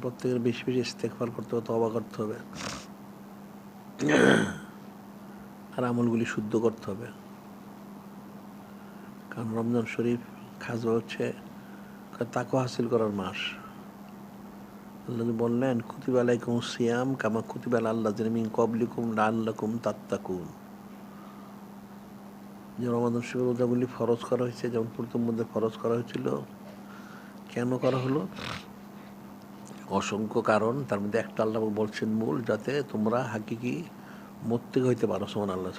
প্রত্যেকের বেশি বেশি ইস্তেগফার করতে হবে, তওবা করতে হবে, আর আমলগুলি শুদ্ধ করতে হবে। কারণ রমজান শরীফ খাজা হচ্ছে তাকওয়া হাসিল করার মাস। আল্লাহ বললেন, কুতিবা আলাইকুমুস সিয়াম কামা কুতিবা আলাল লাযিনা মিন ক্বাবলিকুম লাআল্লাকুম তাত্তাকুন। যে রমাদান শরীফের রোজাগুলি ফরজ করা হয়েছে, যেমন প্রথম মধ্যে ফরজ করা হয়েছিল। কেন করা হলো? অসংখ্য কারণ, তার মধ্যে একটা আল্লাহ বলছেন মূল, যাতে তোমরা হাকিকি মোত্তেক হইতে পারো। সুবহানাল্লাহ।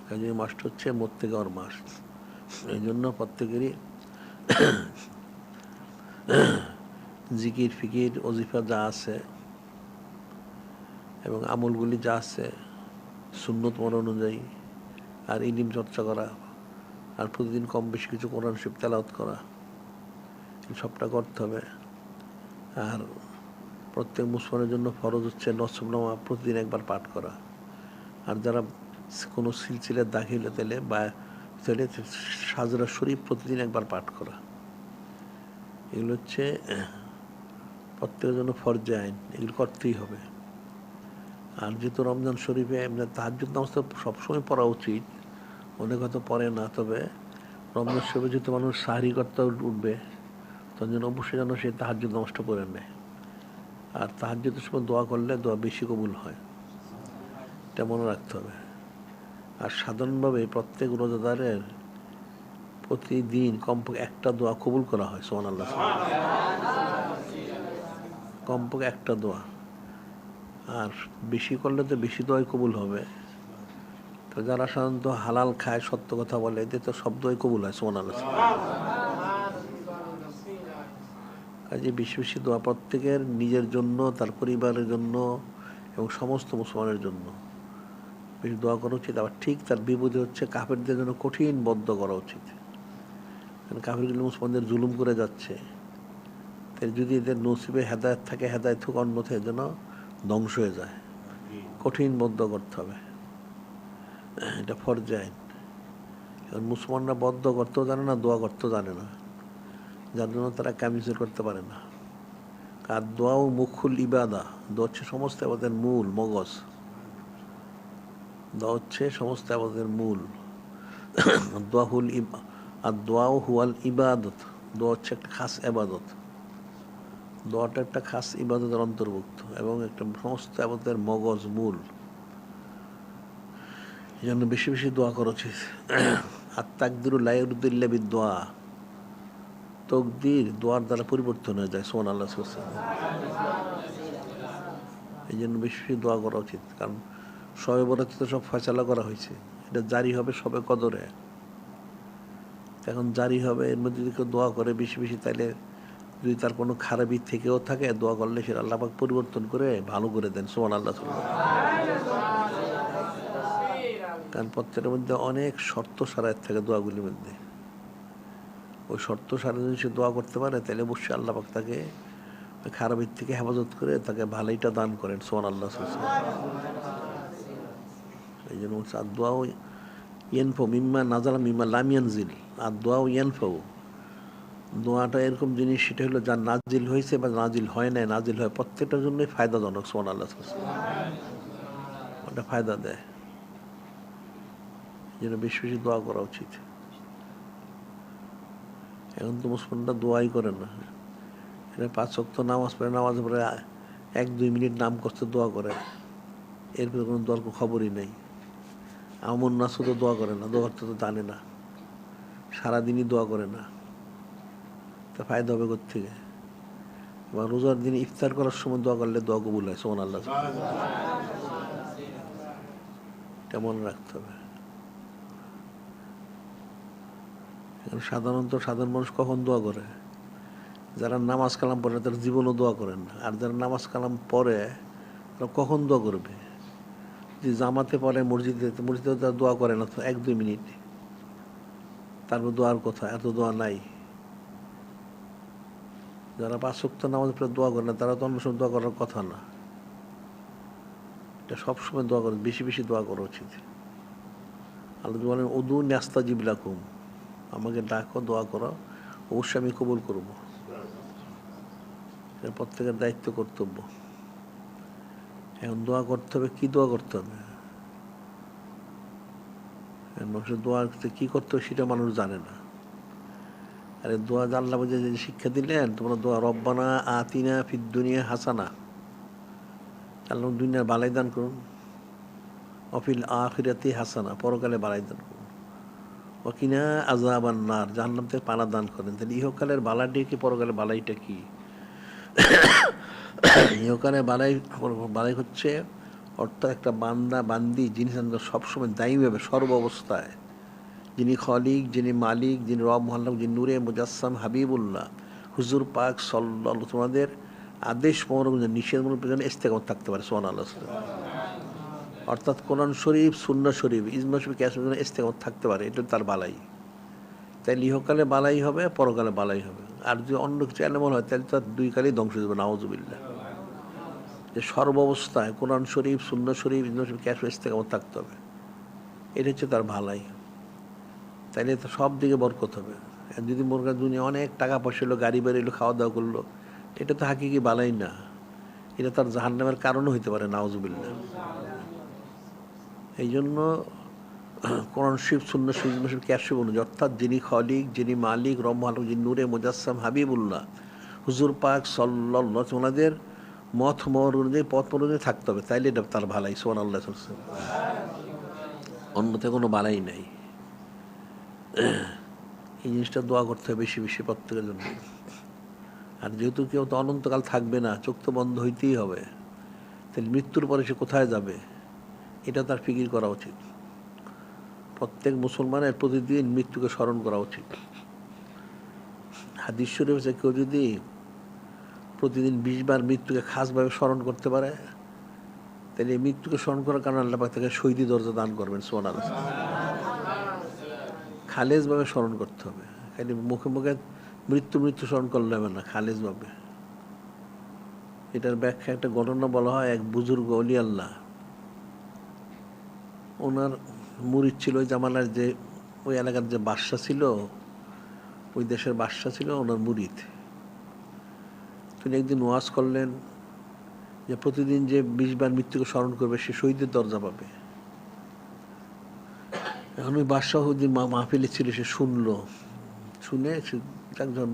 কাজে এই মাসটা হচ্ছে মোত্তেকার মাস। এই জন্য প্রত্যেকেরই জিকির ফিকির ওজিফা যা আছে এবং আমলগুলি যা আছে সুন্নত মন অনুযায়ী, আর ইলম চর্চা করা, আর প্রতিদিন কম বেশি কিছু কোরআন শরীফ তেলাওয়াত করা, সবটা করতে হবে। আর প্রত্যেক মুসলমানের জন্য ফরজ হচ্ছে নসবনামা প্রতিদিন একবার পাঠ করা। আর যারা কোনো সিলসিলার দাখিল তেলে বা তেলে সাজরা শরীফ প্রতিদিন একবার পাঠ করা, এগুলো হচ্ছে প্রত্যেকের জন্য ফরজে আইন, এগুলো করতেই হবে। আর যেহেতু রমজান শরীফে তাহাজ্জুদ নামাজ তো সবসময় পড়া উচিত, অনেক হয়তো পড়ে না, তবে রমজান শরীফে যেহেতু মানুষ সাহরি করতে উঠবে, তার জন্য অবশ্যই যেন সে তাহাজ্জুদ নামাজটা পড়ে নেয়। আর তাহাজ্জুদের সময় দোয়া করলে দোয়া বেশি কবুল হয়, এটা মনে রাখতে হবে। আর সাধারণভাবে প্রত্যেক রোজাদারের প্রতিদিন কমপক্ষে একটা দোয়া কবুল করা হয়। সুবহানাল্লাহ। কমপক্ষে একটা দোয়া, আর বেশি করলে তো বেশি দোয়াই কবুল হবে। তো যারা সাধারণত হালাল খায়, সত্য কথা বলে, এতে তো সব দোয়াই কবুল হয়। সুবহানাল্লাহ। কাজে বেশি বেশি দোয়া প্রত্যেকের নিজের জন্য, তার পরিবারের জন্য এবং সমস্ত মুসলমানের জন্য বেশি দোয়া করা উচিত। আবার ঠিক তার বিপরীতে হচ্ছে কাফেরদের জন্য কঠিন বদ্ধ করা উচিত। কারণ কাফেরগুলো মুসলমানদের জুলুম করে যাচ্ছে, তাই যদি এদের নসিবে হেদায়েত থাকে, হেদায়েত হোক, অন্যথায় যেন ধ্বংস হয়ে যায়। কঠিন বদ্ধ করতে হবে, এটা ফরজে আইন। কারণ মুসলমানরা বদ্ধ করতেও জানে না, দোয়া করতেও জানে না, যার জন্য তারা কামিজের করতে পারে না। আর দোয়াও মুখুল ইবাদা, দোয়া হচ্ছে সমস্ত আমাদের মূল মগজ, দোয়া হচ্ছে সমস্ত আমাদের মূল। দোয়াহুল আর দোয়াও হুয়াল ইবাদত, দোয়া হচ্ছে একটা খাস ইবাদত। দোয়াটা একটা খাস ইবাদতের অন্তর্ভুক্ত এবং একটা সমস্ত আমাদের মগজ মূল। এই জন্য বেশি বেশি দোয়া করা উচিত। আর তাকদিরু লা ইউরদু বিদ-দোয়া, তকদির দোয়ার দ্বারা পরিবর্তন হয়ে যায়। সুবহানাল্লাহ। এই জন্য বেশি বেশি দোয়া করা উচিত। কারণ শবে বরাতে তো সব ফয়সালা করা হয়েছে, এটা জারি হবে সবে কদরে। এখন জারি হবে, এর মধ্যে যদি কেউ দোয়া করে বেশি বেশি, তাইলে যদি তার কোনো খারাপই থেকেও থাকে, দোয়া করলে সে আল্লাহ পাক পরিবর্তন করে ভালো করে দেন। সুবহানাল্লাহ। কারণ প্রত্যেকের মধ্যে অনেক শর্ত সারায় থাকে দোয়াগুলির মধ্যে। ওই শর্ত সারা যদি সে দোয়া করতে পারে, তাহলে অবশ্যই আল্লাহ পাক তাকে খারাপের থেকে হেফাজত করে তাকে ভালোইটা দান করেন। সুবহানাল্লাহ। এই জন্য বলছে আর দোয়াও ইয়ানফাউ মিম্মা নাযালা মিম্মা লাম ইয়ানজিল, আর দোয়াও ইয়ানফাউ, দোয়াটা এরকম জিনিস, সেটা হলো যা নাজিল হয়েছে বা নাজিল হয় নাই, নাজিল হয় প্রত্যেকটার জন্যই ফায়দাজনক। সুবহানাল্লাহ। ওটা ফায়দা দেয়, এই জন্য বেশি বেশি দোয়া করা উচিত। এখন তো মুসলমানরা দোয়াই করে না, এটা 5 ওয়াক্ত নামাজ পড়ে, নামাজ পড়ে 1-2 মিনিট নাম করতে দোয়া করে, এরপরে কোনো দোয়ার খবরই নেই। আমন নাসও তো দোয়া করে না, দোয়া করতে তো জানে না, সারাদিনই দোয়া করে না, তা ফায়দা হবে কোত্থেকে? বা রোজার দিনে ইফতার করার সময় দোয়া করলে দোয়া কবুল হয়। সুবহানাল্লাহ। এটা মনে রাখতে হবে। সাধারণত সাধারণ মানুষ কখন দোয়া করে? যারা নামাজ কালাম পড়ে তারা জীবনও দোয়া করেন না। আর যারা নামাজ কালাম পড়ে তারা কখন দোয়া করবে? যে জামাতে পড়ে মসজিদে, মসজিদে তারা দোয়া করে না তো 1-2 মিনিট, তারপর দোয়ার কথা, এত দোয়া নাই। যারা 5 ওয়াক্ত নামাজ পড়ে দোয়া করে না, তারা তো অন্য সময় দোয়া করার কথা না। এটা সবসময় দোয়া করে, বেশি বেশি দোয়া করা উচিত। আল্লাহ বলেন উদুনি আস্তাজিব লাকুম, আমাকে ডাকো, দোয়া করো, অবশ্যই আমি কবুল করব। প্রত্যেকের দায়িত্ব, কর্তব্য। এখন দোয়া করতে হবে। কি দোয়া করতে হবে? মানুষের দোয়া কি করতে হবে সেটা মানুষ জানে না। আরে দোয়া আল্লাহ যে শিক্ষা দিলেন, তোমরা দোয়া রব্বানা আতিনা ফিদ দুনিয়া হাসানা, আল্লাহ দুনিয়ার বালাই দান করুন, অফিল আখিরাতি হাসানা, পরকালে বালাই দান করুন, ওয়াকিনা আযাবান নার, জাহান্নাম থেকে পানা দান করেন। তাহলে ইহকালের বালাটি কি, পরকালের বালাইটা কি? ইহকালে বালাই হচ্ছে অর্থাৎ একটা বান্দা বান্দি যিনি সবসময় দায়ীভাবে সর্ব অবস্থায়, যিনি খলিক, যিনি মালিক, যিনি রব মোহাল্লাম, যিনি নূরে মুজাসসাম হাবিবুল্লাহ হুজুর পাক সাল্লাল্লাহু, তোমাদের আদেশ মনোরম নিষেধ মূলক পেছনে ইস্তেকামত থাকতে পারে। সুবহানাল্লাহ। অর্থাৎ কোরআন শরীফ, সুন্নাহ শরীফ, ইজমা শরীফ, কিয়াস শরীফ ইস্তেকামত থাকতে পারে, এটা তার বালাই। তাই ইহকালে বালাই হবে, পরকালে বালাই হবে। আর যদি অন্য কিছু এমন হয় তাহলে তার দুই কালেই ধ্বংস দেবে। নাউজুবিল্লাহ। যে সর্বাবস্থায় কোরআন শরীফ, সুন্নাহ শরীফ, ইজমা শরীফ, কিয়াস শরীফ ইস্তেকামত থাকতে হবে, এটা হচ্ছে তার ভালাই। তাইলে তো সব দিকে বরকত হবে। যদি মোরগা দুনিয়া অনেক টাকা পয়সা এলো, গাড়ি বাড়ি এলো, খাওয়া দাওয়া করলো, এটা তো হাকিকি বালাই না, এটা তার জাহান্নামের কারণও হইতে পারে। নাউজুবিল্লাহ। এই জন্য কোরআন শরীফ, সুন্নাহ শরীফ, ইজমা শরীফ, কিয়াস শরীফ অনুযায়ী, অর্থাৎ যিনি খলিক, যিনি মালিক, রব মোহাল্লাম, যিনি নূরে মুজাসসাম হাবিবুল্লাহ হুজুর পাক সাল্লাল্লাহু, ওনাদের মত মর অনুযায়ী, পথ অনুযায়ী থাকতে হবে। তাইলে এটা তার ভালাই। সুবহানাল্লাহ। অন্যতে কোনো বালাই নাই। এই জিনিসটা দোয়া করতে হবে বেশি বেশি প্রত্যেকের জন্য। আর যেহেতু কেউ তো অনন্তকাল থাকবে না, চোখ তো বন্ধ হইতেই হবে, তাহলে মৃত্যুর পরে সে কোথায় যাবে এটা তার ফিকির করা উচিত। প্রত্যেক মুসলমানের প্রতিদিন মৃত্যুকে স্মরণ করা উচিত। হাদিস শরীফ আছে, কেউ যদি প্রতিদিন 20 বার মৃত্যুকে খাসভাবে স্মরণ করতে পারে, তাহলে এই মৃত্যুকে স্মরণ করার কারণে আল্লাহ পাক তাকে শহীদি দরজা দান করবেন। সুবহানাল্লাহ। খালেজভাবে স্মরণ করতে হবে, খালি মুখে মুখে মৃত্যু মৃত্যু স্মরণ করলে হবে না, খালেজভাবে। এটার ব্যাখ্যা, একটা ঘটনা বলা হয়, এক বুজুর্গ অলি আল্লাহ, ওনার মুরিদ ছিল ওই জামানার, যে ওই এলাকার যে বাদশা ছিল, ওই দেশের বাদশা ছিল ওনার মুরিদ। তিনি একদিন ওয়াজ করলেন যে প্রতিদিন যে 20 বার মৃত্যুকে স্মরণ করবে সে শহীদের দরজা পাবে। এখন ওই বাদশাহ যে মাহফিলে ছিল, সে শুনলো, শুনে সে একজন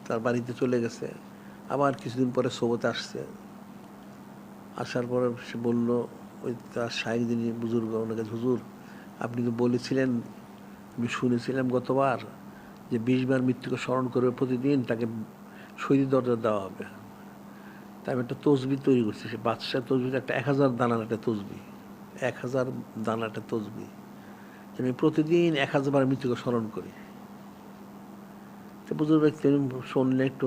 তার বাড়িতে চলে গেছে। আবার কিছুদিন পরে সোবতে আসছে, আসার পরে সে বলল, ওই তার শায়েখ যিনি বুজুর্গ, ওনাকে, হুজুর আপনি তো বলেছিলেন, আমি শুনেছিলাম গতবার, যে 20 বার মৃত্যুকে স্মরণ করবে প্রতিদিন, তাকে শহীদ দরজা দেওয়া হবে। তাই আমি একটা তসবি তৈরি করছি। সে বাদশাহ তসবি একটা 1000 দানার একটা তসবি, 1000 দানার একটা তসবি, আমি প্রতিদিন 1000 বার মৃত্যুকে স্মরণ করি। তো বুজুর্গ ব্যক্তি শুনলে একটু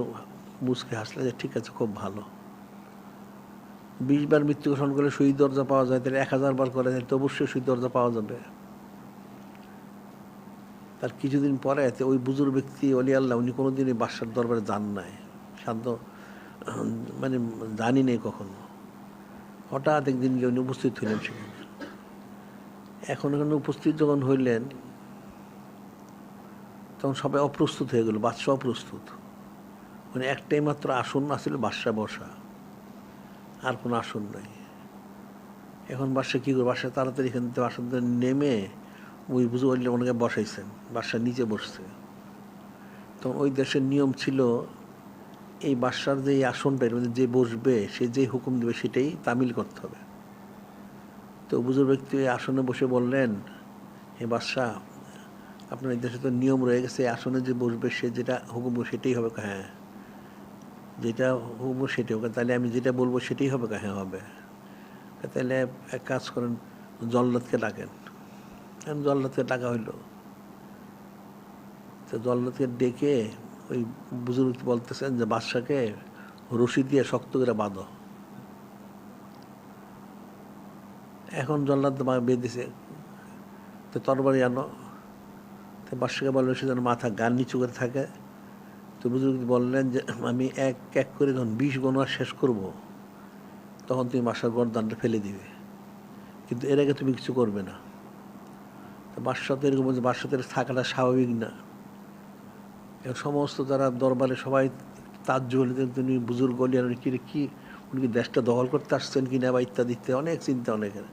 মুচকে হাসলে, যে ঠিক আছে, খুব ভালো। 20 বার মৃত্যুকে স্মরণ করলে শহীদ দরজা পাওয়া যায়, তাহলে 1000 বার করে তো অবশ্যই শহীদ দরজা পাওয়া যাবে। তার কিছুদিন পরে ওই বুজুর্গ ব্যক্তি অলি আল্লাহ, উনি কোনোদিনই বাদশার দরবারে যান নাই, শান্ত মানে জানি নেই কখনো। হঠাৎ একদিন গিয়ে উনি উপস্থিত হইলেন সেখানে। এখন এখানে উপস্থিত যখন হইলেন, তখন সবাই অপ্রস্তুত হয়ে গেল, বাদশাহ অপ্রস্তুত। মানে একটাই মাত্র আসন আসছিল, বাদশাহ বসা, আর কোনো আসন নাই। এখন বাদশাহ কী করে, বাদশাহ তাড়াতাড়ি এখান থেকে আসন নেমে ওই বুঝে ওনাকে বসাইছেন, বাদশাহ নিচে বসছে। তখন ওই দেশের নিয়ম ছিল, এই বাদশার যে আসনটার মধ্যে যে বসবে, সে যে হুকুম দেবে সেটাই তামিল করতে হবে। তো বুজুর্গ ব্যক্তি ওই আসনে বসে বললেন, হে বাদশাহ, আপনার এই দেশে তো নিয়ম রয়ে গেছে, আসনে যে বসবে সে যেটা হুকুম সেটাই হবে। হ্যাঁ, যেটা হুকুম সেটাই হবে। তাহলে আমি যেটা বলবো সেটাই হবে। হ্যাঁ হবে। তাহলে এক কাজ করেন, জল্লাদকে ডাকেন। জল্লাদকে ডাকা হইল। তো জল্লাদকে ডেকে ওই বুজুর্গ বলতেছেন যে বাদশাকে রশি দিয়ে শক্ত করে বাঁধো। এখন জল্লাদ বেঁধেছে, তো তরবারি আনো। তো বাদশাকে বললো সে যেন মাথা গান নিচু করে থাকে। তো বুজুর্গ বললেন যে আমি এক এক করে যখন 20 গণনা শেষ করব, তখন তুমি বাদশার গর্দানটা ফেলে দিবে, কিন্তু এর আগে তুমি কিছু করবে না। তো বাদশা তো এরকম বলছে, বাদশা তো থাকাটা স্বাভাবিক না। এখন সমস্ত যারা দরবারে সবাই তাজ্জুব হলে তিনি বুজুর্গ অলিয়ান কি উনি কি দেশটা দখল করতে আসছেন কিনা বা ইত্যাদি ইত্যাদি অনেক চিন্তা অনেকের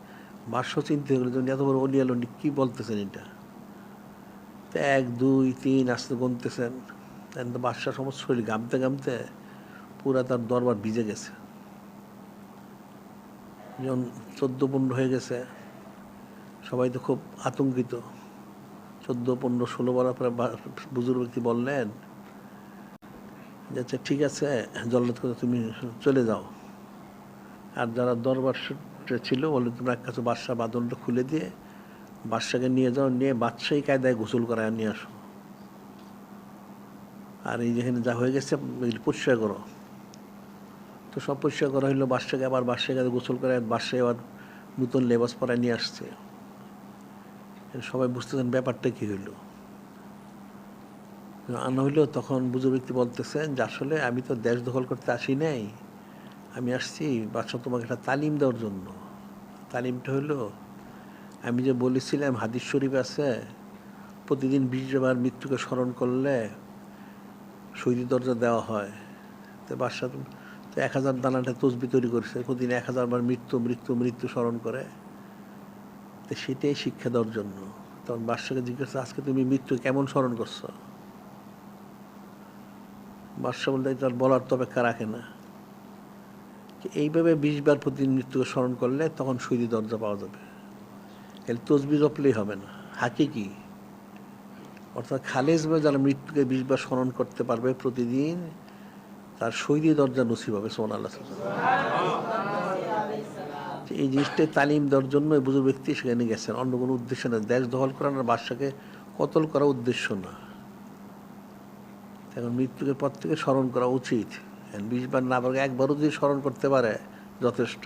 ভাষ্য চিন্তা করলে তুমি এত বড় অলিয়াল কী বলতেছেন এটা। তো 1 2 3 আসতে গুনতেছেন, বাদশাহ সমস্ত শরীর গামতে গামতে পুরা তার দরবার ভিজে গেছে। যখন 14-15 হয়ে গেছে সবাই তো খুব আতঙ্কিত। 14 15 16 বলার পরে বুজুর্গ ব্যক্তি বললেন যে আচ্ছা ঠিক আছে জল্লাদ করে তুমি চলে যাও, আর যারা দরবার ছিল বলে তোমরা এক কাছে বাদশাহ বাদনটা খুলে দিয়ে বাদশাকে নিয়ে যাও, নিয়ে বাদশাহী কায়দায় গোসল করায় নিয়ে আসো, আর এই যেখানে যা হয়ে গেছে পরিষ্কার করো। তো সব পরিষ্কার করা হইলো, বাদশাকে আবার বাদশাহী কায়দায় গোসল করে বাদশাহী আবার নতুন লেবাস পরায় নিয়ে আসছে। সবাই বুঝতেছেন ব্যাপারটা কী হইল। আনা হইলো তখন বুজুর্গ ব্যক্তি বলতেছেন যে আসলে আমি তো দেশ দখল করতে আসি নাই, আমি আসছি বাদশাহ তোমাকে একটা তালিম দেওয়ার জন্য। তালিমটা হইলো আমি যে বলেছিলাম হাদিস শরীফ আছে প্রতিদিন 20 বার মৃত্যুকে স্মরণ করলে শহীদি দরজা দেওয়া হয়। তো বাদশাহ তো 1000 দানাটা তসবি তৈরি করেছে, প্রতিদিন 1000 বার মৃত্যু মৃত্যু মৃত্যু স্মরণ করে। তো সেটাই শিক্ষা দেওয়ার জন্য। তখন বাদশাকে জিজ্ঞাসা আজকে তুমি মৃত্যু কেমন স্মরণ করছো। বাদশাহ বলতে তার বলার তো অপেক্ষা রাখে না, এইভাবে 20 বার প্রতিদিন মৃত্যুকে স্মরণ করলে তখন শহীদি দরজা পাওয়া যাবে। এর তসবি জপলেই হবে না, হাকিকি অর্থাৎ খালেজভাবে যারা মৃত্যুকে 20 বার স্মরণ করতে পারবে প্রতিদিন তার শহীদি দরজা নসিব হবে। সুবহানাল্লাহ। এই জিনিসটাই তালিম দেওয়ার জন্য বুজুর্গ ব্যক্তি সেখানে গেছেন, অন্য কোনো উদ্দেশ্য না। দেশ দখল করানোর বাদশাকে কতল করা উদ্দেশ্য না। এখন মৃত্যুকে পর থেকে স্মরণ করা উচিত। 20 বার না পারে একবারও যদি স্মরণ করতে পারে যথেষ্ট।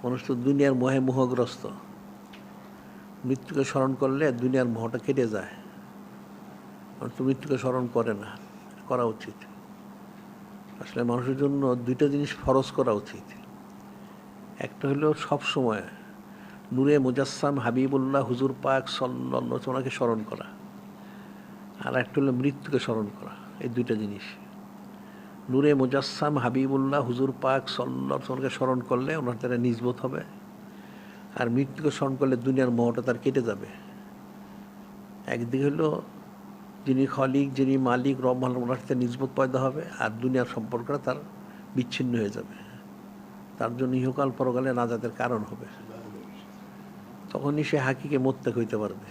মানুষ তো দুনিয়ার মোহে মোহগ্রস্ত, মৃত্যুকে স্মরণ করলে দুনিয়ার মোহটা কেটে যায়। মানুষ তো মৃত্যুকে স্মরণ করে না, করা উচিত। আসলে মানুষের জন্য 2টা জিনিস ফরজ করা উচিত। একটা হলো সব সময় নূরে মুজাসসাম হাবিবুল্লাহ হুজুর পাক সাল্লাল্লাহু আলাইহি ওয়াসাল্লামকে স্মরণ করা, আর একটা হলো মৃত্যুকে স্মরণ করা। এই 2টা জিনিস নূরে মুজাসসাম হাবিবুল্লাহ হুজুর পাক সাল্লাল্লাহু আলাইহি ওয়াসাল্লামকে স্মরণ করলে ওনার দ্বারা নিজবত হবে, আর মৃত্যুকে স্মরণ করলে দুনিয়ার মোহটা তার কেটে যাবে। একদিকে হলো যিনি খলিক যিনি মালিক রহমান ওনার সাথে নিজবত পয়দা হবে, আর দুনিয়ার সম্পর্কটা তার বিচ্ছিন্ন হয়ে যাবে। তার জন্য ইহকাল পরকালে নাজাতের কারণ হবে। তখনই সে হাকিকে মোত্তাক হইতে পারবে।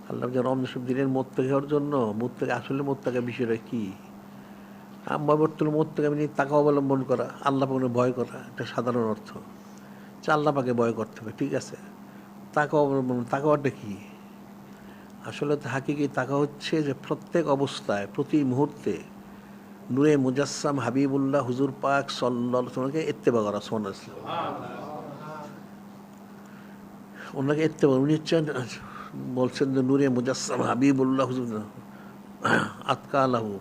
আল্লাহ যে রমজান দিনের মোত্তাক হওয়ার জন্য মোত্তাক আসলে মোত্তাকের বিষয়টা কী? আম্মাবর্তন মোত্তাকে আমি তাকে অবলম্বন করা, আল্লাহ পাকে ভয় করা, এটা সাধারণ অর্থ। যে আল্লাহ পাকে ভয় করতে হবে, ঠিক আছে। তাকে অবলম্বন তাকাওয়াটা কী? আসলে তো হাকিকি তাকা হচ্ছে যে প্রত্যেক অবস্থায় প্রতি মুহূর্তে নূরে মুজাসসাম হাবিবুল্লাহ হুজুর পাক সাল্লাল্লাহু আলাইহি ওয়াসাল্লামকে ইত্তেবা করা। সুবহানাল্লাহ। ওনাকে ইত্তেবা, উনি হচ্ছেন বলছেন যে নূরে মুজাসসাম হাবিবুল্লাহ হুজুর আতকা আলাহু,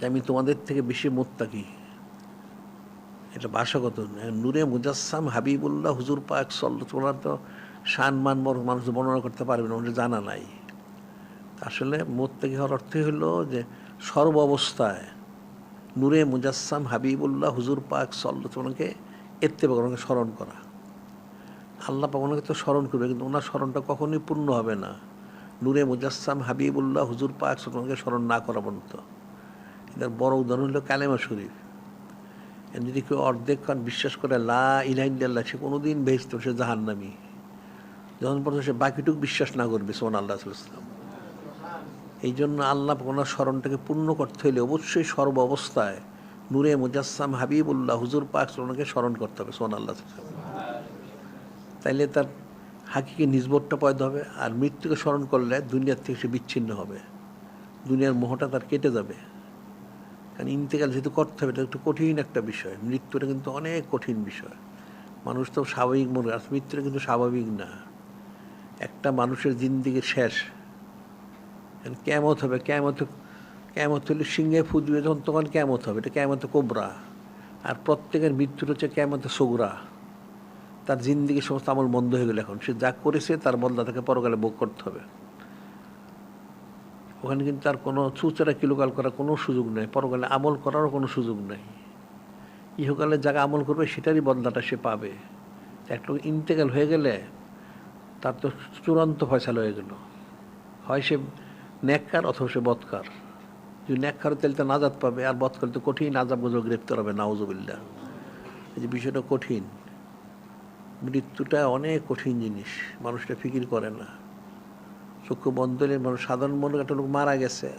আমি তোমাদের থেকে বেশি মোত্তাকি। এটা ভাষাগত। নূরে মুজাসসাম হাবিবুল্লাহ হুজুর পাক সাল্লাল্লাহু আলাইহি ওয়াসাল্লাম তো শান মান মানুষ বর্ণনা করতে পারবে না, ওটা জানা নাই। আসলে মোত্তাকি হওয়ার অর্থই হলো যে সর্ব অবস্থায় নূরে মুজাসসাম হাবিবুল্লাহ হুজুর পাক সাল্লাল্লাহু আলাইহি ওয়াসাল্লামকে ইত্তেবা করা, ওনাকে স্মরণ করা। আল্লাহ পাক ওনাকে তো স্মরণ করবে, কিন্তু ওনার স্মরণটা কখনোই পূর্ণ হবে না নূরে মুজাসসাম হাবিবুল্লাহ হুজুর পাক সাল্লাল্লাহু আলাইহি ওয়াসাল্লামকে স্মরণ না করা পর্যন্ত। এটার বড় উদাহরণ হলো কালেমা শরীফ। যদি কেউ অর্ধেক বিশ্বাস করে লা ইলাহা ইল্লাল্লাহ, সে কোনোদিন বেহেশত, সে জাহান্নামী। যখন পর্যন্ত সে বাকিটুকু বিশ্বাস না করবে। সুবহানাল্লাহ। এই জন্য আল্লাহ ওনার স্মরণটাকে পূর্ণ করতে হলে অবশ্যই সর্ব অবস্থায় নূরে মুজাসসাম হাবিবুল্লাহ হুজুর পাক ওনাকে স্মরণ করতে হবে। সুবহানাল্লাহ। তাইলে তার হাকিকে নিজবতটা পয়দা হবে, আর মৃত্যুকে স্মরণ করলে দুনিয়ার থেকে সে বিচ্ছিন্ন হবে, দুনিয়ার মোহটা তার কেটে যাবে। কারণ ইন্তেকাল যেহেতু করতে হবে, এটা একটু কঠিন একটা বিষয়। মৃত্যুটা কিন্তু অনেক কঠিন বিষয়। মানুষ তো স্বাভাবিক মনে, আর মৃত্যুটা কিন্তু স্বাভাবিক না। একটা মানুষের জিন্দেগির শেষ, কিয়ামত হবে। কিয়ামত হলে সিংহে ফু দিবে যখন, তখন কিয়ামত হবে। এটা কিয়ামতে কোবরা। আর প্রত্যেকের মৃত্যুর হচ্ছে কিয়ামতে সগরা। তার জিন্দেগির সমস্ত আমল বন্ধ হয়ে গেল। এখন সে যা করেছে তার বদলা তাকে পরকালে ভোগ করতে হবে। ওখানে কিন্তু আর কোনো চুচেরা কিলোকাল করার কোনো সুযোগ নেই, পরকালে আমল করারও কোনো সুযোগ নেই। ইহকালে যাকে আমল করবে সেটারই বদলাটা সে পাবে। একটা ইন্তেকাল হয়ে গেলে তার তো চূড়ান্ত ফয়সালা হয়ে গেল, হয় সে নেককার অথবা সে বদকার। যদি নেককার তাহলে তো নাজাত পাবে, আর বদকার তো কঠিন আযাব গজব গ্রেপ্তার হবে, নাউজুবিল্লাহ। এই যে বিষয়টা কঠিন, মৃত্যুটা অনেক কঠিন জিনিস, মানুষটা ফিকির করে না। চক্ষু বন্ধ হলে মানুষ সাধারণ মনে একটা লোক মারা গেছে,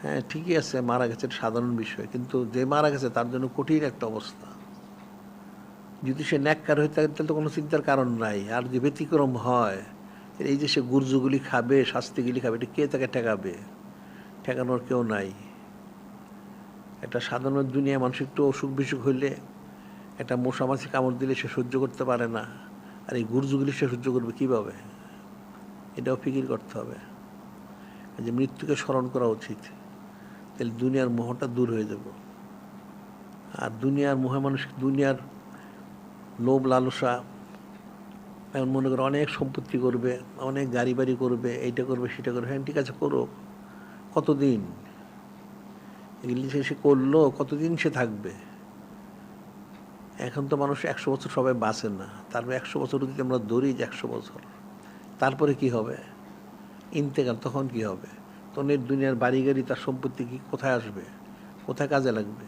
হ্যাঁ ঠিকই আছে, মারা গেছে সাধারণ বিষয়, কিন্তু যে মারা গেছে তার জন্য কঠিন একটা অবস্থা। যদি সে ন্যাক্কার হয়ে থাকে তাহলে তো কোনো চিন্তার কারণ নাই। আর যে ব্যতিক্রম হয়, এই যে সে গুর্জুগুলি খাবে, শাস্তিগুলি খাবে, এটা কে তাকে ঠেকাবে? ঠেকানোর কেউ নাই। একটা সাধারণ দুনিয়া মানুষ একটু অসুখ বিসুখ হইলে, একটা মশা মাছি কামড় দিলে সে সহ্য করতে পারে না, আর এই গুর্জুগুলি সে সহ্য করবে কীভাবে? এটাও ফিকির করতে হবে যে মৃত্যুকে স্মরণ করা উচিত, তাহলে দুনিয়ার মোহটা দূর হয়ে যাব। আর দুনিয়ার মোহে মানুষ, দুনিয়ার লোভ লালসা, এখন মনে করে অনেক সম্পত্তি করবে, অনেক গাড়ি বাড়ি করবে, এইটা করবে সেটা করবে, হ্যাঁ ঠিক আছে করো, কতদিন এগুলি সে করলো, কতদিন সে থাকবে? এখন তো মানুষ 100 বছর সবাই বাঁচে না, তারপরে 100 বছর যদি আমরা ধরি যে 100 বছর, তারপরে কি হবে? ইন্তেকাল, তখন কি হবে? তখন এই দুনিয়ার বাড়ি গাড়ি, তার সম্পত্তি কি কোথায় আসবে? কোথায় কাজে লাগবে?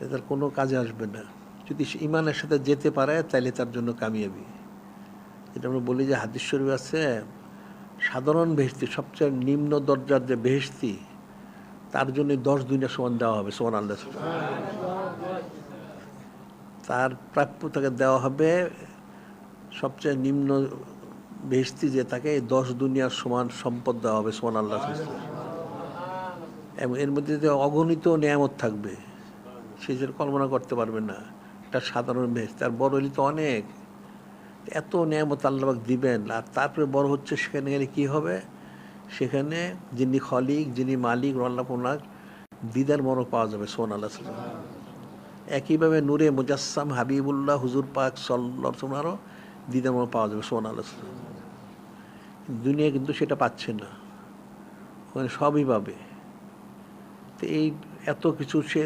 এটার কোনো কাজে আসবে না। যদি সে ইমানের সাথে যেতে পারে তাইলে তার জন্য কামিয়াবি। যেটা আমরা বলি যে হাদিস শরীফ আছে, সাধারণ বেহেশতি, সবচেয়ে নিম্ন দরজার যে বেহেশতি, তার জন্য 10 দুনিয়া সমান দেওয়া হবে, সুবহানাল্লাহ। তার প্রাপ্য তাকে দেওয়া হবে, সবচেয়ে নিম্ন বেহেশতি যে, তাকে 10 দুনিয়ার সমান সম্পদ দেওয়া হবে, সুবহানাল্লাহ। এবং এর মধ্যে যে অগণিত নিয়ামত থাকবে, সে যে কল্পনা করতে পারবে না। একটা সাধারণ বেহেশত, আর বড় হলে তো অনেক, এত নিয়ামত আল্লাহ পাক দিবেন। আর তারপরে বড় হচ্ছে, সেখানে গেলে কী হবে? সেখানে যিনি খলিক, যিনি মালিক, আল্লাহ ওনার দিদার মরো পাওয়া যাবে, সুবহানাল্লাহ। একইভাবে নূরে মুজাসসাম হাবিবুল্লাহ হুজুর পাক সাল্লাল্লাহু আলাইহি ওয়াসাল্লামও দিদার মরো পাওয়া যাবে, সুবহানাল্লাহ। দুনিয়া কিন্তু সেটা পাচ্ছে না, ওখানে সবই পাবে। তো এই এত কিছু সে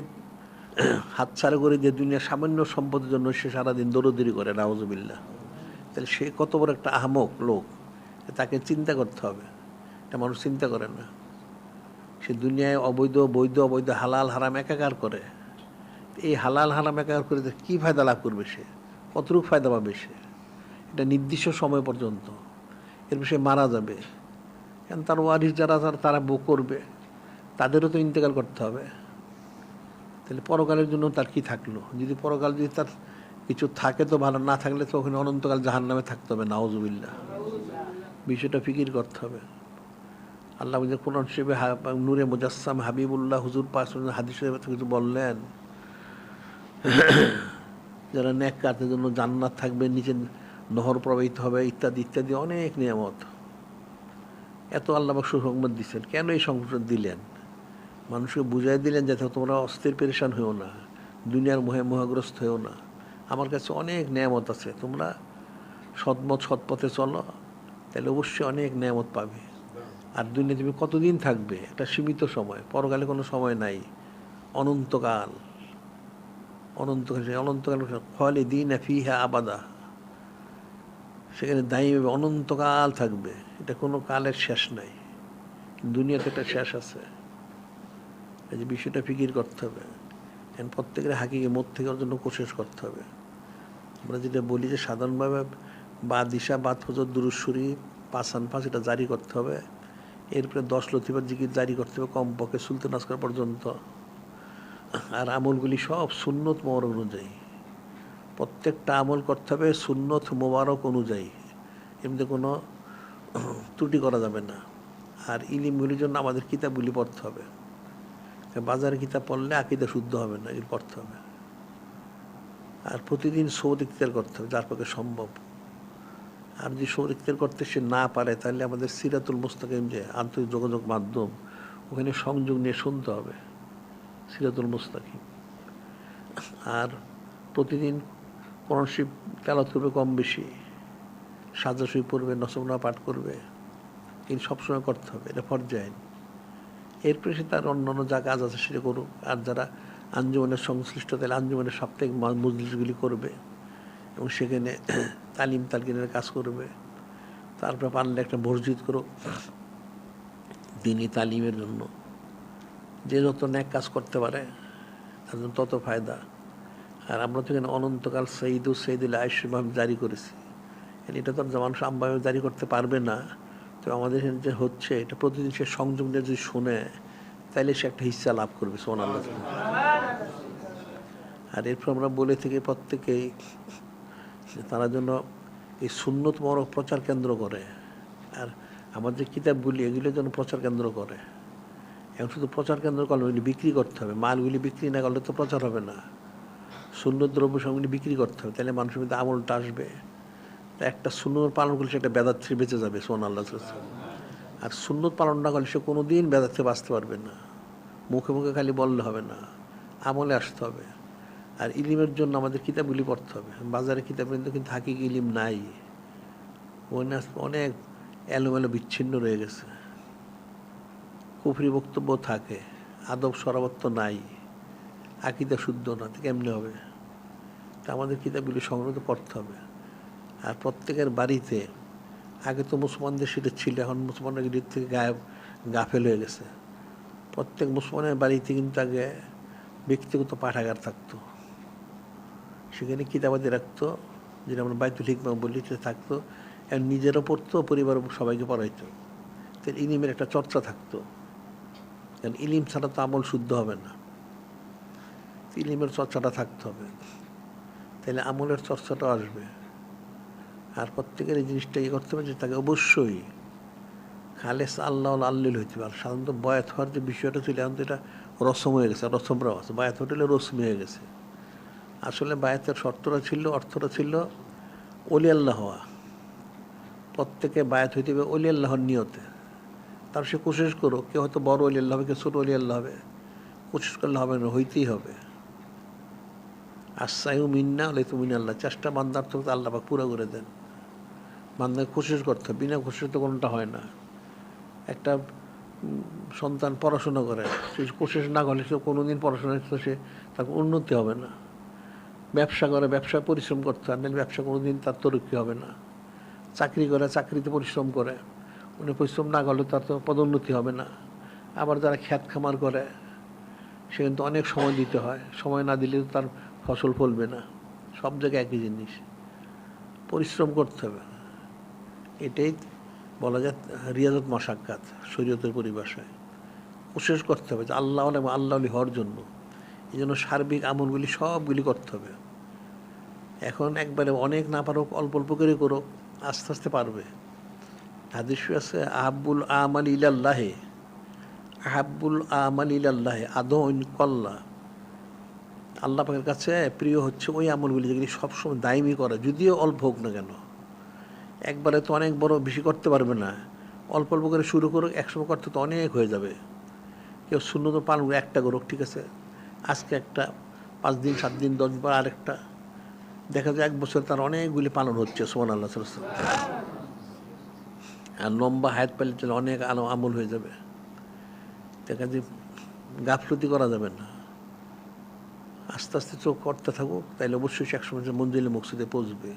হাতছাড়া করে যে দুনিয়া সামান্য সম্পদের জন্য সে সারাদিন দৌড়দৌড়ি করে, নাউজুবিল্লাহ। তাহলে সে কত বড় একটা আহমক লোক, তাকে চিন্তা করতে হবে। এটা মানুষ চিন্তা করে না। সে দুনিয়ায় অবৈধ, বৈধ, অবৈধ, হালাল হারাম একাকার করে। এই হালাল হারাম একাকার করে কী ফায়দা লাভ করবে সে? কতটুকু ফায়দা পাবে সে? এটা নির্দিষ্ট সময় পর্যন্ত, এরপর সে মারা যাবে। কারণ তার ওয়ারিস যারা তারা ভোগ করবে, তাদেরও তো ইন্তেকাল করতে হবে। তাহলে পরকালের জন্য তার কি থাকলো? যদি পরকাল যদি তার কিছু থাকে তো ভালো, না থাকলে তো ওখানে অনন্তকাল জাহান্নামে থাকতে হবে, নাউজুবিল্লাহ। বিষয়টা ফিকির করতে হবে। আল্লাহ কোরআন শরীফে নূরে মুজাসসাম হাবিবুল্লাহ হুজুর পাক হাদিসে কিছু বললেন, যারা নেককার তাদের জন্য জান্নাত থাকবে, নিচে নহর প্রবাহিত হবে, ইত্যাদি ইত্যাদি অনেক নিয়ামত। এত আল্লাহ পাক সুসংবাদ দিচ্ছেন। কেন এই সংবাদ দিলেন? মানুষকে বুঝাই দিলেন যাতে তোমরা অস্থির পেরেশান হয়েও না, দুনিয়ার মোহে মোহগ্রস্ত হয়েও না। আমার কাছে অনেক নেয়ামত আছে, তোমরা সৎপথে চলো, তাহলে অবশ্যই অনেক নেয়ামত পাবে। আর দুনিয়া তুমি কতদিন থাকবে? একটা সীমিত সময়, পরকালে কোনো সময় নাই, অনন্তকাল। অনন্তকাল, অনন্তকাল খালিদিনা ফিহা আবাদা, সেখানে দায়ী অনন্তকাল থাকবে। এটা কোনো কালের শেষ নাই, দুনিয়াতে একটা শেষ আছে। এই যে বিষয়টা ফিকির করতে হবে। প্রত্যেকের হাকিকে মত থেকে জন্য কোশিশ করতে হবে। আমরা যেটা বলি যে সাধারণভাবে বা দিশা বা ফজর দুরূদ শরীফ 5 এটা জারি করতে হবে। এরপরে 10 লতিফার জিকির জারি করতে হবে কমপক্ষে সুলতান আসকার পর্যন্ত। আর আমলগুলি সব সুন্নত মোবারক অনুযায়ী, প্রত্যেকটা আমল করতে হবে সুন্নত মোবারক অনুযায়ী, এমনি কোনো ত্রুটি করা যাবে না। আর ইলমগুলির জন্য আমাদের কিতাবগুলি পড়তে হবে। বাজারে কিতাব পড়লে আকীদা শুদ্ধ হবে না, এগুলো পড়তে হবে। আর প্রতিদিন সৌদ ইখতিয়ার করতে হবে যার পক্ষে সম্ভব। আর যদি সৌদ ইখতিয়ার করতে সে না পারে, তাহলে আমাদের সিরাতুল মুস্তাকিম যে আন্তরিক যোগাযোগ মাধ্যম, ওখানে সংযোগ নিয়ে শুনতে হবে সিরাতুল মুস্তাকিম। আর প্রতিদিন কোরআন শরীফ তেলাওয়াত করবে কম বেশি, সাজা শরীফ পড়বে, নসবনা পাঠ করবে, এই সবসময় করতে হবে, এটা ফরজে আইন। এরপরে সে তার অন্যান্য যা কাজ আছে সেটা করুক। আর যারা আঞ্জুমানের সংশ্লিষ্ট, তাহলে আঞ্জুমানের সাপ্তাহিক মজলিসগুলি করবে এবং সেখানে তালকিনের কাজ করবে। তারপরে পারলে একটা মসজিদ করুক দিনী তালিমের জন্য। যে যত ন্যাক কাজ করতে পারে তার জন্য তত ফায়দা। আর আমরা তো এখানে অনন্তকাল সঈদুল আয়ুষ্মান জারি করেছি, এটা তো মানুষ আমভাবে জারি করতে পারবে না। তো আমাদের এখানে যে হচ্ছে এটা প্রতিদিন সে সংযম নিয়ে যদি শোনে তাইলে সে একটা হিস্সা লাভ করবে সুবহানাল্লাহ। আর এরপর আমরা বলে থেকে প্রত্যেকেই তারা যেন এই সুন্নত মরক প্রচার কেন্দ্র করে। আর আমাদের কিতাবগুলি এগুলো যেন প্রচার কেন্দ্র করে। এখন শুধু প্রচার কেন্দ্র করলে ওইগুলি বিক্রি করতে হবে, মালগুলি বিক্রি না করলে তো প্রচার হবে না। সুন্নত দ্রব্য সামগ্রী বিক্রি করতে হবে, তাহলে মানুষের মধ্যে আমলটা আসবে। তা একটা সুন্নত পালন করলে সে একটা বেদাত থেকে বেঁচে যাবে সুবহানাল্লাহ। আর সুন্নত পালন না করলে সে কোনো দিন বেদাত থেকে বাঁচতে পারবে না। মুখে মুখে খালি বললে হবে না, আমলে আসতে হবে। আর ইলিমের জন্য আমাদের কিতাবগুলি পড়তে হবে। বাজারে কিতাব কিন্তু হাকিকি ইলিম নাই, অনেক এলোমেলো বিচ্ছিন্ন রয়ে গেছে। কুফরি বক্তব্য থাকে, আদব সরাবত্ব নাই, আকীদা শুদ্ধ না, কেমনি হবে? তা আমাদের কিতাবগুলি সংগ্রহ করতে হবে। আর প্রত্যেকের বাড়িতে, আগে তো মুসলমানদের সেটা ছিল, এখন মুসলমানদের দিক থেকে গাফেল হয়ে গেছে। প্রত্যেক মুসলমানের বাড়িতে কিন্তু আগে ব্যক্তিগত পাঠাগার থাকতো, সেখানে কিতাবাদি রাখতো, যেটা আমরা বাইতুল হিকমা বলি, সেটা থাকতো। আর নিজেরও পড়তো, পরিবার সবাইকে পড়াইতো। তাহলে ইলিমের একটা চর্চা থাকতো, কারণ ইলিম ছাড়া তো আমল শুদ্ধ হবে না। ইলিমের চর্চাটা থাকতে হবে, তাহলে আমলের চর্চাটাও আসবে। আর প্রত্যেকের এই জিনিসটা করতে হবে যে তাকে অবশ্যই খালেস আল্লাহ আল্লিল হইতে পারে। সাধারণত বয়াত হওয়ার যে বিষয়টা ছিল, এখন তো এটা রসম হয়ে গেছে, রসমরাও আছে। বায়াত হোটেলে রসমি হয়ে গেছে। আসলে বায়াতের অর্থটা ছিল অলি আল্লাহ হওয়া। প্রত্যেকে বায়াত হইতে হবে অলি আল্লাহর নিয়তে। তার সে কোশিশ করো, কেউ হয়তো বড় অলি আল্লাহ হবে, কেউ ছোট অলি আল্লাহ হবে। কোশিশ করলে হবে না, হইতেই হবে। আসাইউ মিন্না হলে তুমি আল্লাহ, চেষ্টা বান্দার তো আল্লাহ পাক পুরো করে দেন। বান্দাকে কোশিশ করতে হবে, বিনা কোশিশ তো কোনোটা হয় না। একটা সন্তান পড়াশোনা করে, সে কোশিশ না করলে সে কোনোদিন পড়াশোনা সে তার উন্নতি হবে না। ব্যবসা করে, ব্যবসায় পরিশ্রম করতে হয়, নাহলে ব্যবসা কোনোদিন তার তরক্কি হবে না। চাকরি করে, চাকরিতে পরিশ্রম করে, উনি পরিশ্রম না করলে তার তো পদোন্নতি হবে না। আবার যারা খ্যাত খামার করে, সে কিন্তু অনেক সময় দিতে হয়, সময় না দিলে তার ফসল ফলবে না। সব জায়গায় একই জিনিস, পরিশ্রম করতে হবে। এটাই বলা যায় রিয়াজত মাশাক্কাত শরীয়তের পরিভাষায়। কোশিশ করতে হবে যে আল্লাহ এবং আল্লাহলি হওয়ার জন্য। এই জন্য সার্বিক আমলগুলি সবগুলি করতে হবে। এখন একবারে অনেক না পারুক, অল্প অল্প করে করুক, আস্তে আস্তে পারবে। হাদিস আছে আহাব্বুল আমাল ইলাল্লাহে, আহাব্বুল আমাল ইলাল্লাহে আদৌন কল্লা। আল্লাহ পাকের কাছে প্রিয় হচ্ছে ওই আমলগুলি যেগুলি সবসময় দায়মি করে, যদিও অল্প হোক না কেন। একবারে তো অনেক বড় বেশি করতে পারবে না, অল্প অল্প করে শুরু করুক, একসময় করতে তো অনেক হয়ে যাবে। কেউ সুন্নত পালন করে একটা করুক, ঠিক আছে, আজকে একটা, 5 দিন 7 দিন 10 বার আরেকটা, দেখা যায় 1 বছর তার অনেকগুলি পালন হচ্ছে সুবহানাল্লাহ। আর লম্বা হায়াত পেলে তাহলে অনেক আমল হয়ে যাবে। দেখা যায় গাফলতি করা যাবে না, আস্তে আস্তে চোখ করতে থাকুক, তাইলে অবশ্যই সে একসময় মঞ্জিলে মকসুদে পৌঁছবে।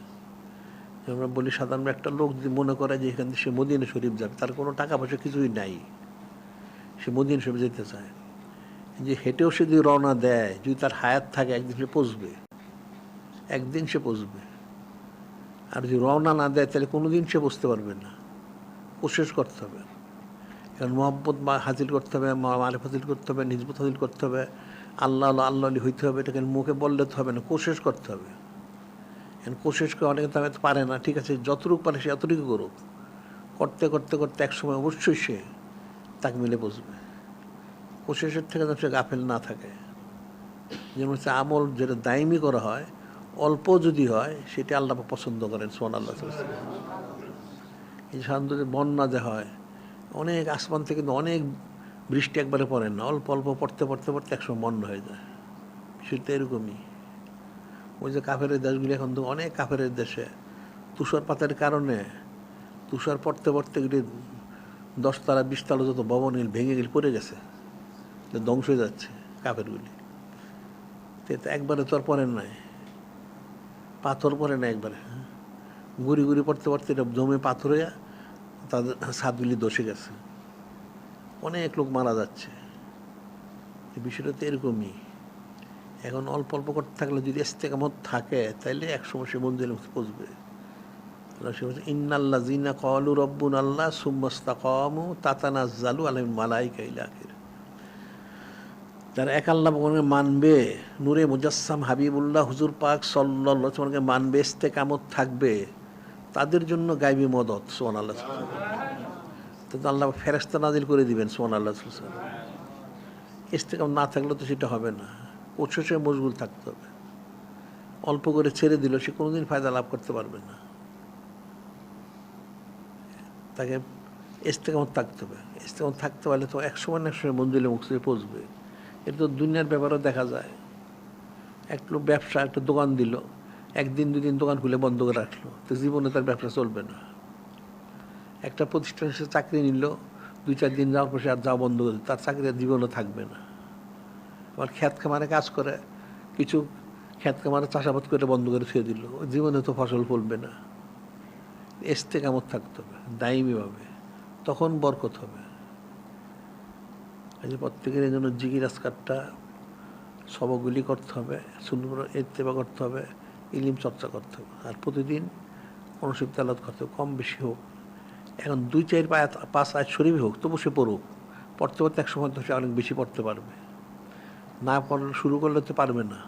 আমরা বলি সাধারণ একটা লোক যদি মনে করে যে এখান থেকে সে মদিনা শরীফ যাবে, তার কোনো টাকা পয়সা কিছুই নাই, সে মদিনা শরীফ যেতে চায়, যে হেঁটেও সে যদি রওনা দেয়, যদি তার হায়াত থাকে একদিন সে পৌঁছবে, একদিন সে পৌঁছবে। আর যদি রওনা না দেয় তাহলে কোনোদিন সে বুঝতে পারবে না। কোশিশ করতে হবে, কারণ মহব্বত হাসিল করতে হবে, মারিফত হাসিল করতে হবে, নিজবত হাসিল করতে হবে, আল্লাহ আল্লাহ হইতে হবে। এটাকে মুখে বললে তো হবে না, কোশিশ করতে হবে। এখন কোশিশ করে অনেকে তো পারে না, ঠিক আছে, যতটুকু পারে সে এতটুকু করুক। করতে করতে করতে একসময় অবশ্যই সে তাকে মিলে বসবে। কোশিশের থেকে যেন সে গাফেল না থাকে। যেমন হচ্ছে আমল যেটা দায়মি করা হয়, অল্প যদি হয় সেটা আল্লাহ পছন্দ করেন সুবহানাল্লাহ। এই সাধারণত যে বন্যা যে হয়, অনেক আসমান থেকে কিন্তু অনেক বৃষ্টি একবারে পড়ে না, অল্প অল্প পড়তে পড়তে পড়তে একসময় বন্যা হয়ে যায়। বিষয়টা এরকমই। ওই যে কাফেরের দেশগুলি, এখন তো অনেক কাফেরের দেশে তুষারপাতের কারণে তুষার পড়তে পড়তে এগুলি 10 তলা 20 তলা যত ভবন ভেঙে গেলে পড়ে গেছে, ধ্বংস হয়ে যাচ্ছে কাফেরগুলি। তো একবারে তো আর পড়েন নাই, পাথর পড়ে না একবারে, গুড়ি গুড়ি পড়তে পড়তে এটা জমে পাথর হয়ে তাদের ছাদগুলি ধসে গেছে, অনেক লোক মারা যাচ্ছে। এই বিষয়টা তো এরকমই। এখন অল্প অল্প করতে থাকলে যদি ইস্তেকামত থাকে তাইলে একসময় সে মঞ্জিলে পৌঁছবে। ইন্নাল্লাযিনা ক্বালু রাব্বুনাল্লাহ সুম্মা ইসতাকামু তাতানাজ্জালু আলাইহিল মালায়েকা ইলা আখির। যারা এক আল্লাহ ভগবানকে মানবে, নূরে মুজাসসাম হাবিবুল্লাহ হুজুর পাক সাল্লাল্লাহু আলাইহি ওয়াসাল্লামকে মানবে, ইস্তেকামত থাকবে, তাদের জন্য গায়বী মদদ। সুবহানাল্লাহ। তো আল্লাহ ফেরেশতা নাজিল করে দিবেন। সুবহানাল্লাহ। ইস্তেকামত না থাকলে তো সেটা হবে না, কোশিশে মশগুল থাকতে হবে। অল্প করে ছেড়ে দিল সে কোনোদিন ফায়দা লাভ করতে পারবে না, তাকে ইস্তেকামত থাকতে হবে। ইস্তেকামত থাকতে পারলে তো একসময় না একসময় মঞ্জিলে মুক্তিতে পৌঁছবে। এটা তো দুনিয়ার ব্যাপারেও দেখা যায়। একটা ব্যবসা, একটা দোকান দিল, একদিন দুদিন দোকান খুলে বন্ধ করে রাখলো, তো জীবনে তার ব্যবসা চলবে না। একটা প্রতিষ্ঠানে সে চাকরি নিল, 2-4 দিন যাওয়ার পর সে আর যাওয়া বন্ধ করে, তার চাকরি আর জীবনে থাকবে না। আবার ক্ষেত খামারে কাজ করে, কিছু ক্ষেত খামারে চাষাবাদ করে বন্ধ করে ছুঁয়ে দিল, জীবনে তো ফসল ফলবে না। ইস্তেকামত থাকতে হবে দায়ীমীভাবে, তখন বরকত হবে। এই যে প্রত্যেকের এই জন্য জিকির আজকারটা সবগুলি করতে হবে, সুন্দর ইত্তেবা করতে হবে, ইলম চর্চা করতে হবে, আর প্রতিদিন অনুশীব তেলাওয়াত করতে হবে, কম বেশি হোক। এখন 2-4-5 আয়াত শরীফ হোক, তবু সে পড়ুক। পড়তে পড়তে এক সময় তো সে অনেক বেশি পড়তে পারবে, না পড়লে শুরু করলে তো পারবে না।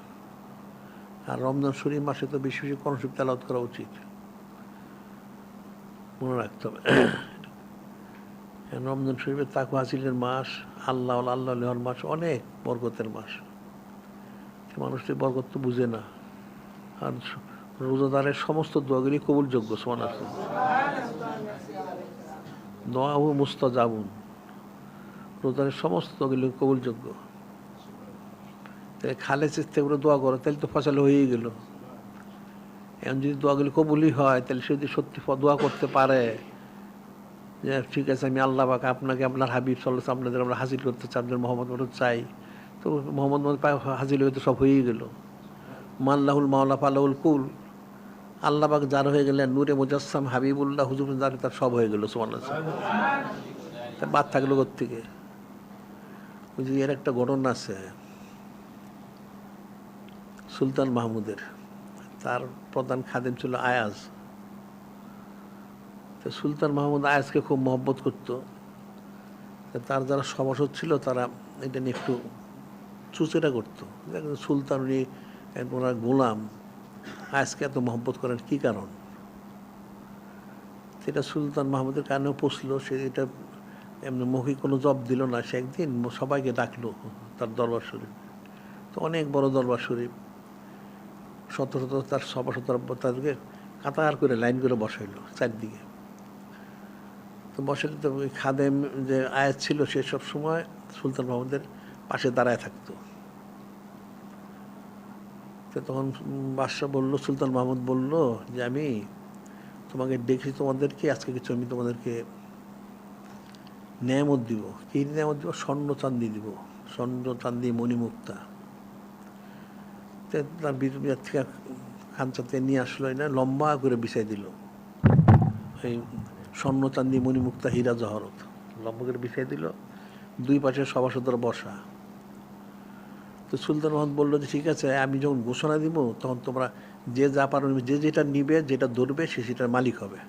আর রমজান শরীফ মাসে তো বেশি বেশি অনুশীব তেলাওয়াত করা উচিত, মনে রাখতে হবে। রমজান শরীফের তাকওয়া হাসিলের মাস, আল্লাহ আল্লাহর মাস, অনেক বরকতের মাস। মানুষটি বরকত তো বুঝে না। আর রোজাদারের সমস্ত দোয়াগুলি কবুলযোগ্য। সুবহানাল্লাহ। দোয়াহু মুস্তাজাবুন, রোজাদারের সমস্ত দোয়াগুলি কবুলযোগ্য। তাহলে খালেস ইস্তেগফার দোয়া করো, তাহলে তো ফসল হয়েই গেল। এখন যদি দোয়াগুলি কবুলই হয়, তাহলে সে যদি সত্যি দোয়া করতে পারে যে ঠিক আছে, আমি আল্লাহ পাক আপনাকে আপনার হাবিব সাল্লাল্লাহু আলাইহি ওয়াসাল্লাম আপনাদের আমরা হাজির করতে চাই, আপনাদের মোহাম্মদ চাই, তো মোহাম্মদ হাজির হয়ে তো সব হয়েই গেল। মাল্লাহুল মাওলা ফালাহুল কুল, আল্লাহ পাক যার হয়ে গেলেন, নূরে মুজাসসাম হাবিবুল্লাহ হুজুর যার, তার সব হয়ে গেল। সুবহানাল্লাহ। তার বাদ থাকলো কোত্থেকে? ওই যে এর একটা ঘটনা আছে সুলতান মাহমুদের, তার প্রধান খাদেম ছিল আয়াজ। তো সুলতান মাহমুদ আয়াজকে খুব মহব্বত করত। তার যারা সভাসদ ছিল তারা এটা নিয়ে একটু চুচেরা করতো, সুলতান উনি ওনার গোলাম, আয়াজকে এত মহব্বত করেন কী কারণ? সেটা সুলতান মাহমুদের কানেও পৌঁছলো। সে এটা এমনি মৌখিক কোনো জব দিল না, সে একদিন সবাইকে ডাকলো তার দরবার শরীফ। তো অনেক বড় দরবার শরীফ, শত শত তার সভাসদ তাদেরকে কাতার করে লাইন করে বসাইলো চারদিকে। তো বসাইলে তো ওই খাদেম যে আয়াত ছিল সে সব সময় সুলতান মাহমুদের পাশে দাঁড়ায় থাকতো। তো তখন বাদশাহ বললো, সুলতান মাহমুদ বলল যে আমি তোমাকে দেখি, তোমাদেরকে আজকে কিছু আমি তোমাদেরকে নেয়ামত দিব। কী নেয়ামত দিব? স্বর্ণ চান্দি দিব, স্বর্ণ চান্দি মণিমুক্তা। তার বিরাট থেকে খানচাতে নিয়ে আসলো, না লম্বা করে বিছাই দিল এই স্বর্ণ চান্দি মণিমুক্তা হীরা জহরত, লম্বা করে বিছাই দিল, দুই পাশে সভাসদরা বসা। তো সুলতান মাহমুদ বললো যে ঠিক আছে, আমি যখন ঘোষণা দিব তখন তোমরা যে যা পারো, যে যেটা নিবে, যেটা ধরবে সে সেটার মালিক হবে।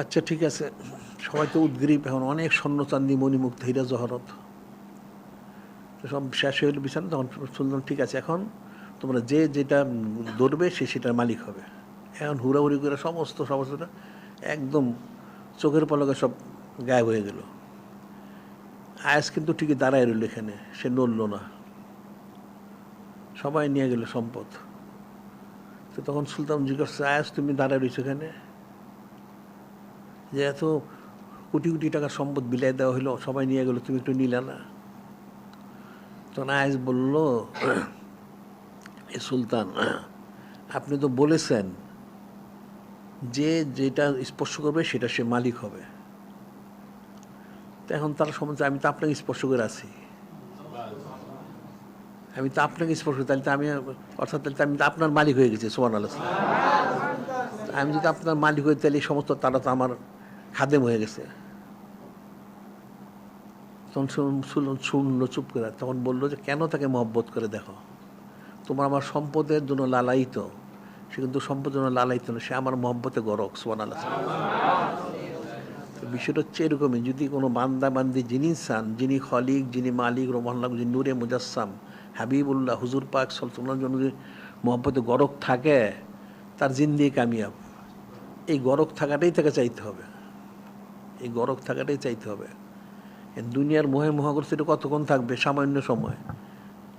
আচ্ছা ঠিক আছে, সবাই তো উদ্গ্রীব, এখন অনেক স্বর্ণ চান্দি মণিমুক্ত হীরা জহরত, সব শেষ হয়ে গেল বিছানা। তখন সুলতান ঠিক আছে, এখন তোমরা যে যেটা ধরবে সে সেটার মালিক হবে। এখন হুড়াহুড়ি করে সমস্ত সভাসদরা একদম চোখের পলকে সব গায়েব হয়ে গেল। আয়াজ কিন্তু ঠিকই দাঁড়ায় রইল এখানে, সে নড়ল না, সবাই নিয়ে গেল সম্পদ। তো তখন সুলতান জিজ্ঞাসা করছে, আয়াজ তুমি দাঁড়ায় রয়েছো এখানে, যে এত কোটি কোটি টাকার সম্পদ বিলাই দেওয়া হলো, সবাই নিয়ে গেল, তুমি একটু নিলে না? তখন আয়াজ বলল, এ সুলতান, আপনি তো বলেছেন যে যেটা স্পর্শ করবে সেটা সে মালিক হবে। তো এখন তারা সম্বন্ধে আমি তো আপনাকে স্পর্শ করে আছি, আমি তো আপনাকে স্পর্শ করি, তাহলে তো আমি, অর্থাৎ তাহলে তো আমি তো আপনার মালিক হয়ে গেছি। সুবহানাল্লাহ। আমি যদি আপনার মালিক হই তাহলে এই সমস্ত তারা তো আমার খাদেম হয়ে গেছে। তখন শুনলো চুপ করে, তখন বললো যে কেন তাকে মহব্বত করে দেখো, তোমার আমার সম্পদের জন্য লালায়িত, সে কিন্তু সম্পদের জন্য লালায়িত না, সে আমার মহব্বতে গরক। সুবহানাল্লাহ। বিষয়টা হচ্ছে এরকমই, যদি কোনো বান্দা বান্দি যিনি চান, যিনি খলিক, যিনি মালিক, রহমাল্লাহ, যিনি নূরে মুজাসসাম হাবিবুল্লাহ হুজুর পাক সাল্লাল্লাহু আলাইহি ওয়াসাল্লামের জন্য যদি মহব্বতে গরক থাকে, তার জিন্দেগি কামিয়াব। এই গরক থাকাটাই তাকে চাইতে হবে, এই গরক থাকাটাই চাইতে হবে। দুনিয়ার মোহে মহাগ্রস্ত এটা কতক্ষণ থাকবে? সামান্য সময়।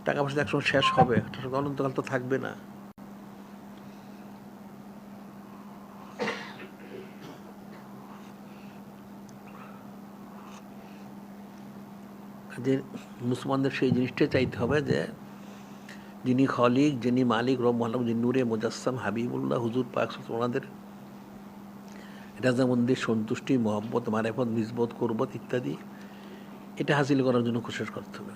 টাকা পয়সা একসময় শেষ হবে, অনন্তকাল তো থাকবে না। যে মুসলমানদের সেই জিনিসটাই চাইতে হবে যে যিনি খলিক, যিনি মালিক, রহমাল্লাহ, যিনি নূরে মুজাসসাম হাবিবুল্লাহ হুজুর পাক ওনাদের রাজামন্দির সন্তুষ্টি, মহব্বত, মারেফত, নিসবত, কুরবত ইত্যাদি এটা হাসিল করার জন্য কোশিশ করতে হবে।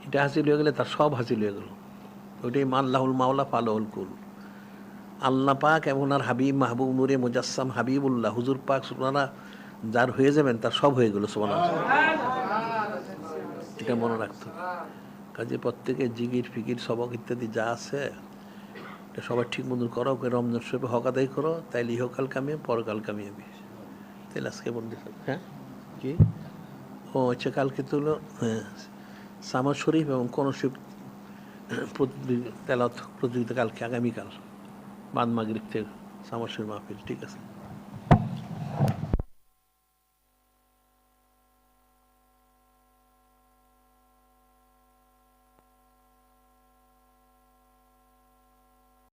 এটা হাসিল হয়ে গেলে তার সব হাসিল হয়ে গেল। ওইটাই মাল্লাহুল মাওলা ফালাহুল কুল। আল্লাহ পাক এবং আর হাবিব মাহবুব নূরে মুজাসসাম হাবিবুল্লাহ হুজুর পাক ওনারা যার হয়ে যাবেন তার সব হয়ে গেল। সুবহানাল্লাহ। এটা মনে রাখতে হবে। কাজে প্রত্যেকে জিকির ফিকির সবক ইত্যাদি যা আছে এটা সবাই ঠিক মতন করো, রমজান শরীফে হক আদায় করো, তাইলে ইহকাল কামিয়ে পরকাল কামিয়াবি। তাহলে আজকে বলতে, হ্যাঁ কি ও আচ্ছা, কালকে তো হলো সামার শরীফ এবং কোন শরীফ তেলাওয়াত প্রতিযোগিতা কালকে, আগামীকাল বাদ মাগরিব থেকে সামার শরীফ মাহফিল। ঠিক আছে।